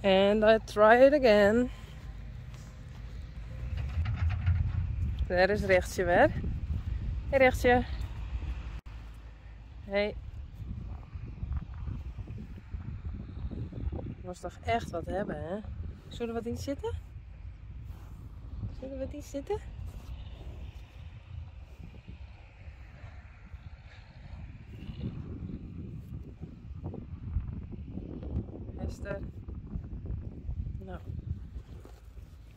And I try it again. Daar is Rechtje weer. Hey Rechtje. Hey. Je moest toch echt wat hebben, hè? Zullen we wat in zitten? Zullen we wat in zitten? Esther. Nou.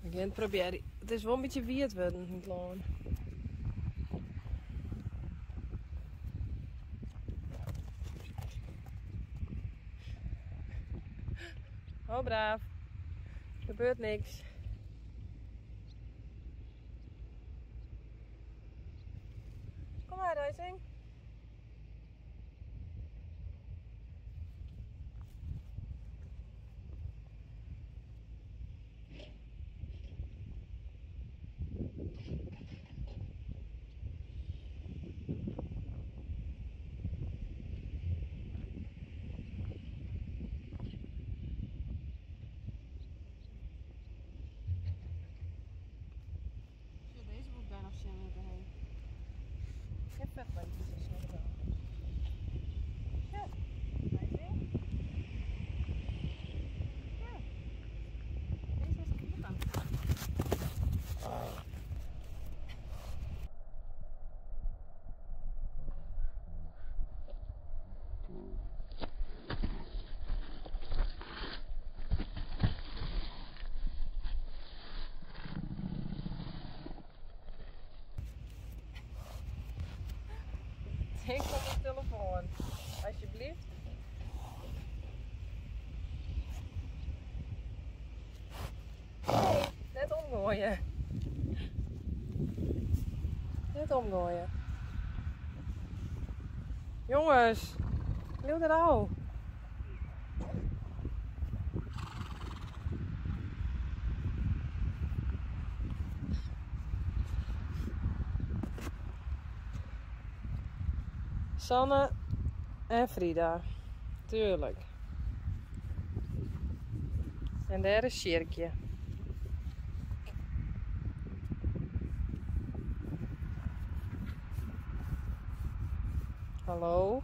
Ik ga het proberen. Het is wel een beetje weird worden in het loon. Oh, braaf. Er gebeurt niks. Kom maar, Rising. Deze moet bijna afzien heen. Ik heb vetlijntjes, dus dat wel. Ja, Rising. Ja. Deze is goed aan. Denk op de telefoon, alsjeblieft. Nee, net omgooien. Net omgooien. Jongens, leeuw er nou. Sanne en Frida, tuurlijk. En daar is Sjerkje. Hallo?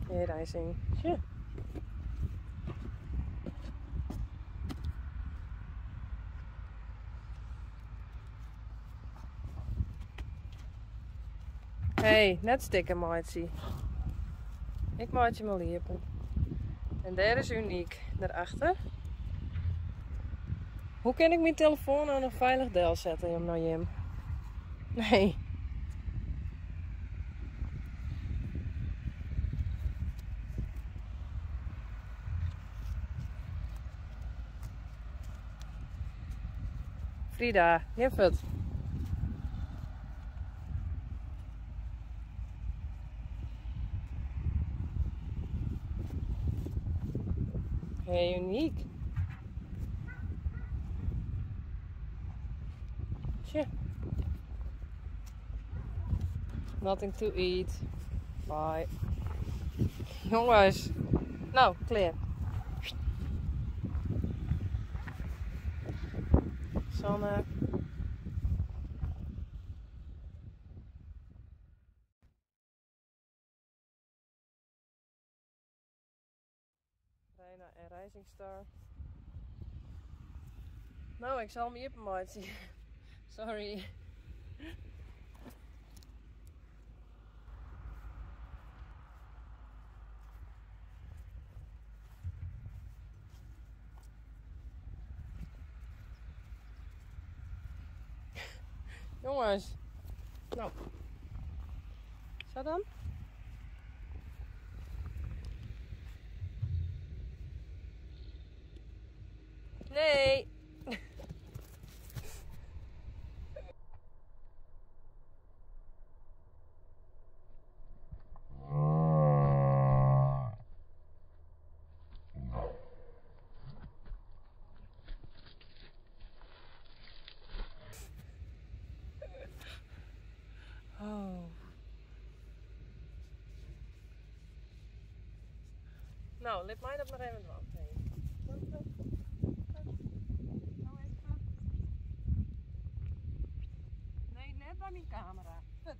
Hey Rising. Ja. Hey, net stikken maatje. Ik maak je maar liepen. En daar is uniek, daarachter. Hoe kan ik mijn telefoon aan een veilig deel zetten om naar Jim? Nee. Frida, hif het. Hey, uniek. Tje. Nothing to eat. Bye. Jongens. Nou, klaar. Sanne. Reina en Rising Star. Nou, ik zal me hier maatje. Sorry. Jongens. Nou. Zo dan? Nee. Oh. Nou, lift mij dat nog even eraf. Nee, net bij mijn camera. Put.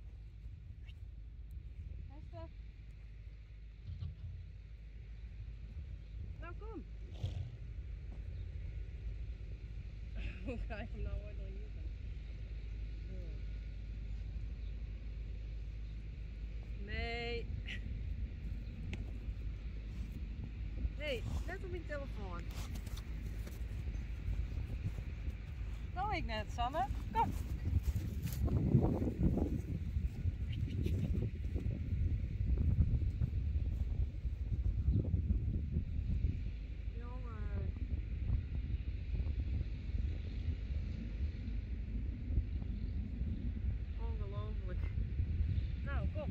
Nou, kom. Hoe ga ik hem nou ooit nog hier? Nee. Nee, net op mijn telefoon. Doe ik net, Sanne. Kom. Jongen. Ongelooflijk. Nou, kom.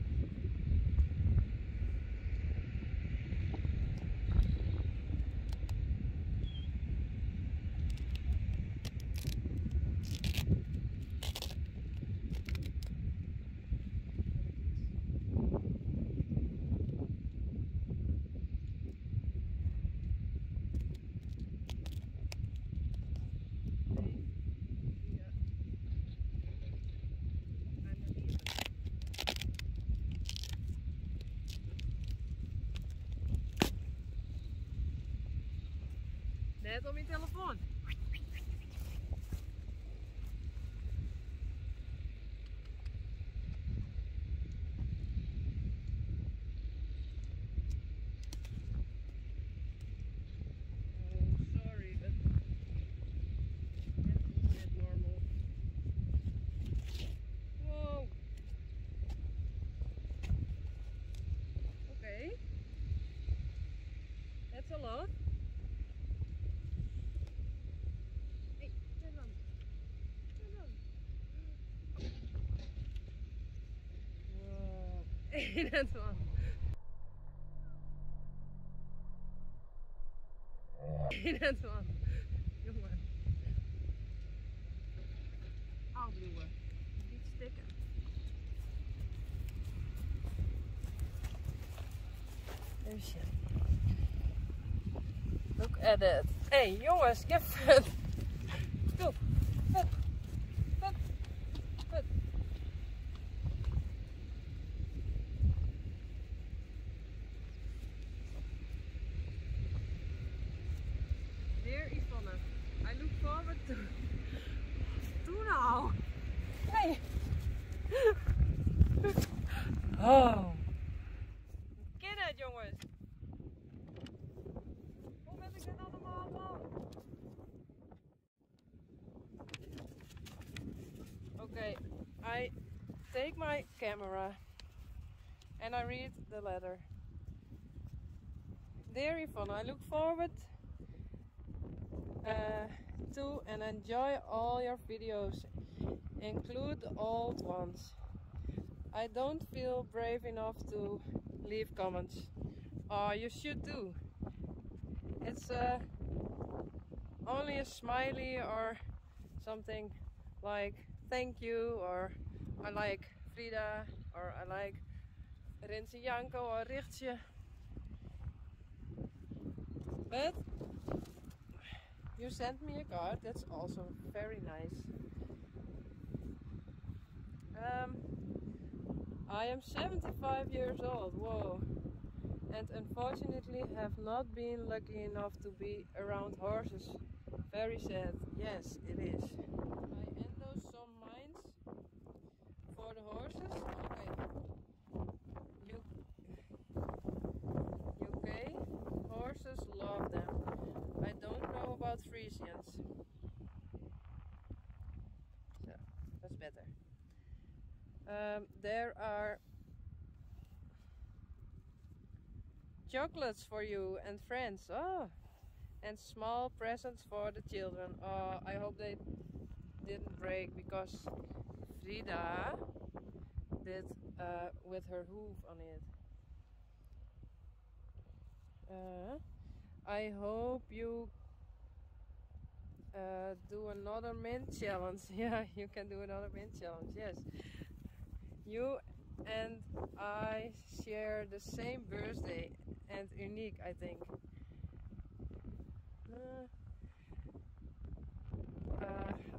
Net op mijn telefoon. Oh, sorry, but that's not normal. Whoa. Okay. That's a lot. Hey, turn on. Turn on. Whoa. That's one. That's one. Jongen. Afduwen. Niet stikken. Oh shit. Look at it. Hey jongens, give it. Go. Put. Put. Put. Dear Yvonne, I look forward to... Doe nou! Hey! Oh! Ken het jongens! Hoe ben ik dit allemaal van? Okay, I take my camera and I read the letter. Dear Yvonne, I look forward to and enjoy all your videos, include the old ones. I don't feel brave enough to leave comments. Oh, you should do. It's only a smiley or something like thank you, or I like Frida, or I like Rinse Janko or Richtje. But you sent me a card, that's also very nice. I am 75 years old, whoa, and unfortunately have not been lucky enough to be around horses. Very sad, yes it is. I endorse some mines for the horses. Okay. UK, horses love them. I don't know about Frisians. So, that's better. There are chocolates for you and friends. Oh, and small presents for the children. Oh, I hope they didn't break, because Frida did with her hoof on it. I hope you do another mint challenge. Yeah, you can do another mint challenge. Yes. You and I share the same birthday, and unique, I think.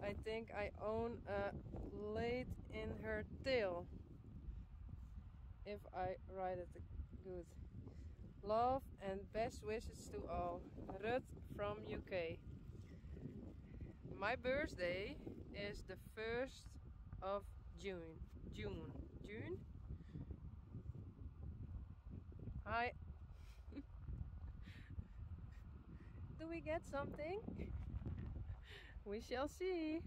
I think I own a blade in her tail, if I write it good. Love and best wishes to all. Ruth from UK. My birthday is the 1st of June. June? Hi. Do we get something? We shall see.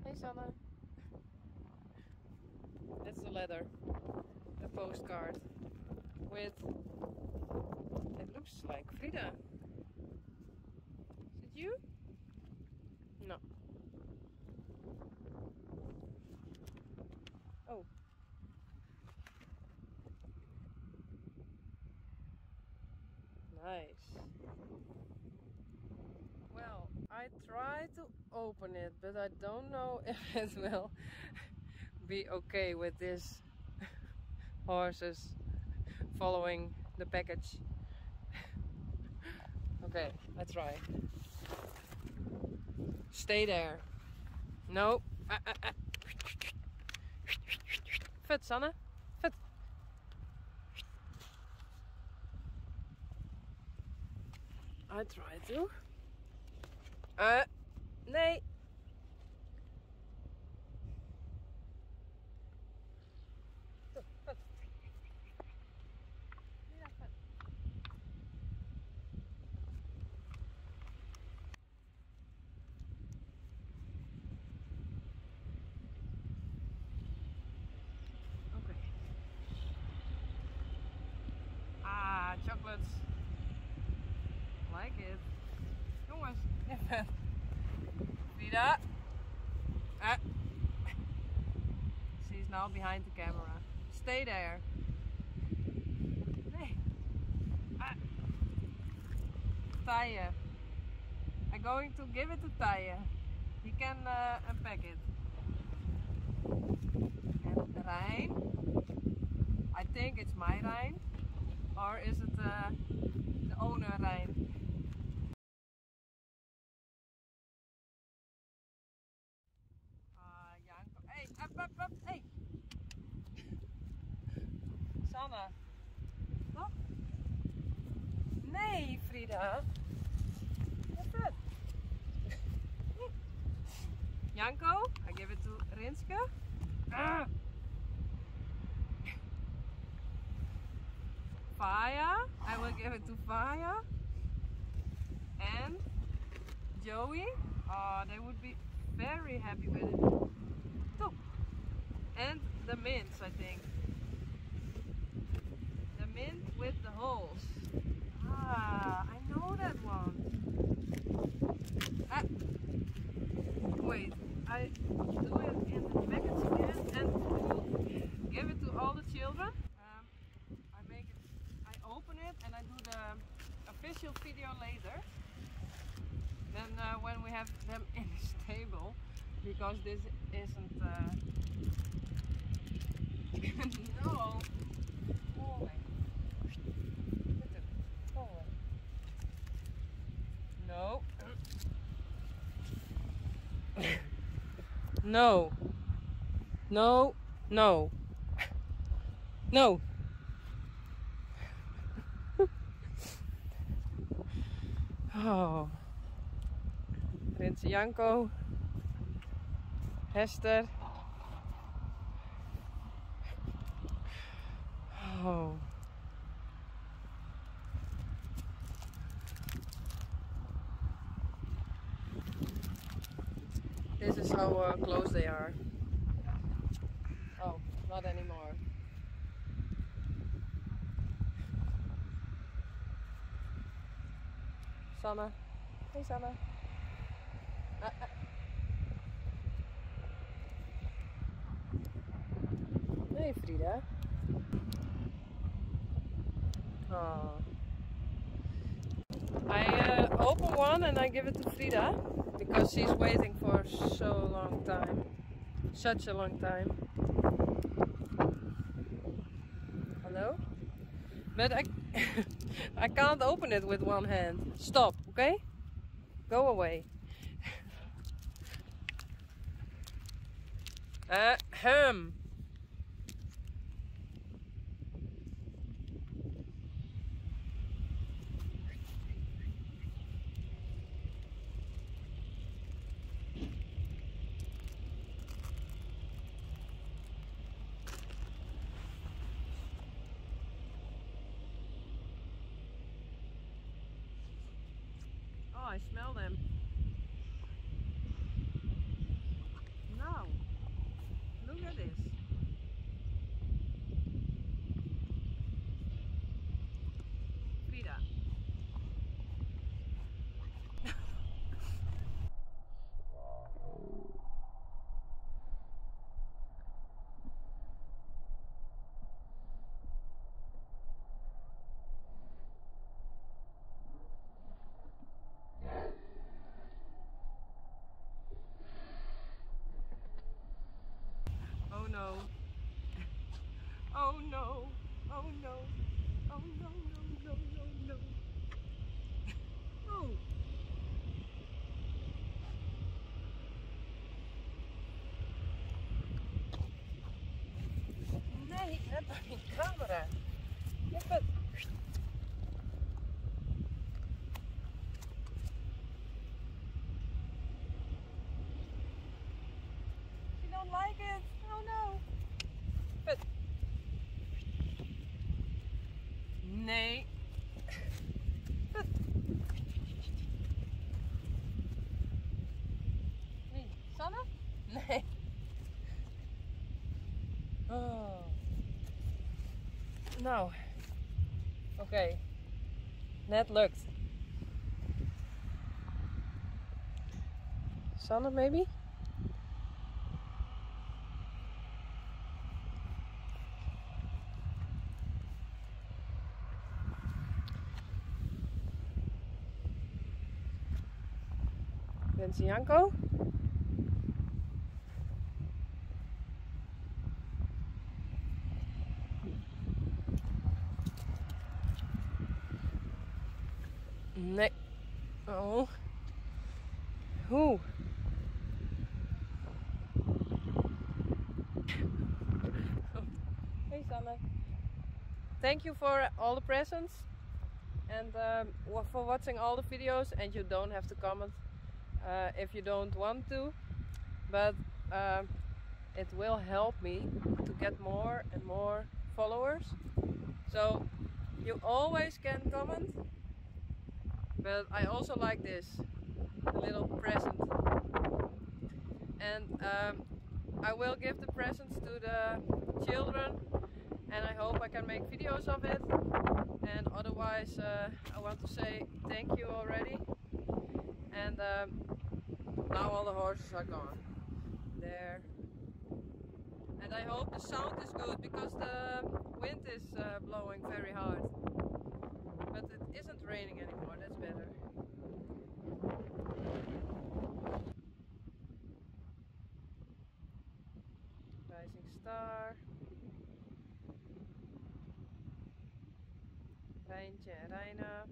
Hey Sanne. That's the letter. The postcard. With, it looks like Frida. Is it you? No. Oh. Nice. Well, I tried to open it, but I don't know if it will be okay with these horses following the package. Okay, I try. Stay there. No. Vet, Sanne. Vet. I try to. Nee. Chocolates. Like it. Jongens, even. Frida. She's now behind the camera. Stay there. Nee. Taille. I'm going to give it to Taille. He can unpack it. And Rijn. I think it's my Rijn. Or is it the owner Rijn? Janko. Hey, up, hey! Sanne. Wat? Nee, Frida. What's that? Janko, I give it to Rinske. Faya, I will give it to Faya. And Joey, they would be very happy with it. Top. And the mints, I think. The mint with the holes. I know that one. Wait, I do it in the package again and give it to all the children. Open it and I do the official video later. Then when we have them in the stable, because this isn't no. Go away. Go away. No. No. No. No. No. Oh, Rinse Janko, Hester. Oh. This is how close they are. Oh, not anymore. Sanne. Hey Sanne. Hey Frida. Oh. I open one and I give it to Frida because she's waiting for so long time. Such a long time. Hello? But I can't open it with one hand. Stop, okay? Go away. Ahem. Oh, I smell them. No. Look at this. Frida. Oh no. Oh no. Oh no. Oh no, no, no, no, no. Oh. Nee, net op die camera. Je bent... You don't like it? Oh no. But... Nee. But... Wie? Sanne? Nee. Oh. Nou. Oké. Net lukt. Sanne, maybe? Janko? Nee. Oh. Hoe? Hey Sanne. Thank you for all the presents and for watching all the videos, and you don't have to comment if you don't want to, but it will help me to get more and more followers. So you always can comment, but I also like this, a little present. And I will give the presents to the children, and I hope I can make videos of it. And otherwise I want to say thank you already. And now all the horses are gone. There. And I hope the sound is good, because the wind is blowing very hard. But it isn't raining anymore, that's better. Rising star. Rijntje en Reina.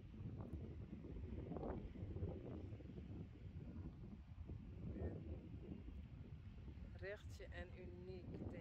Rechtje en Uniek.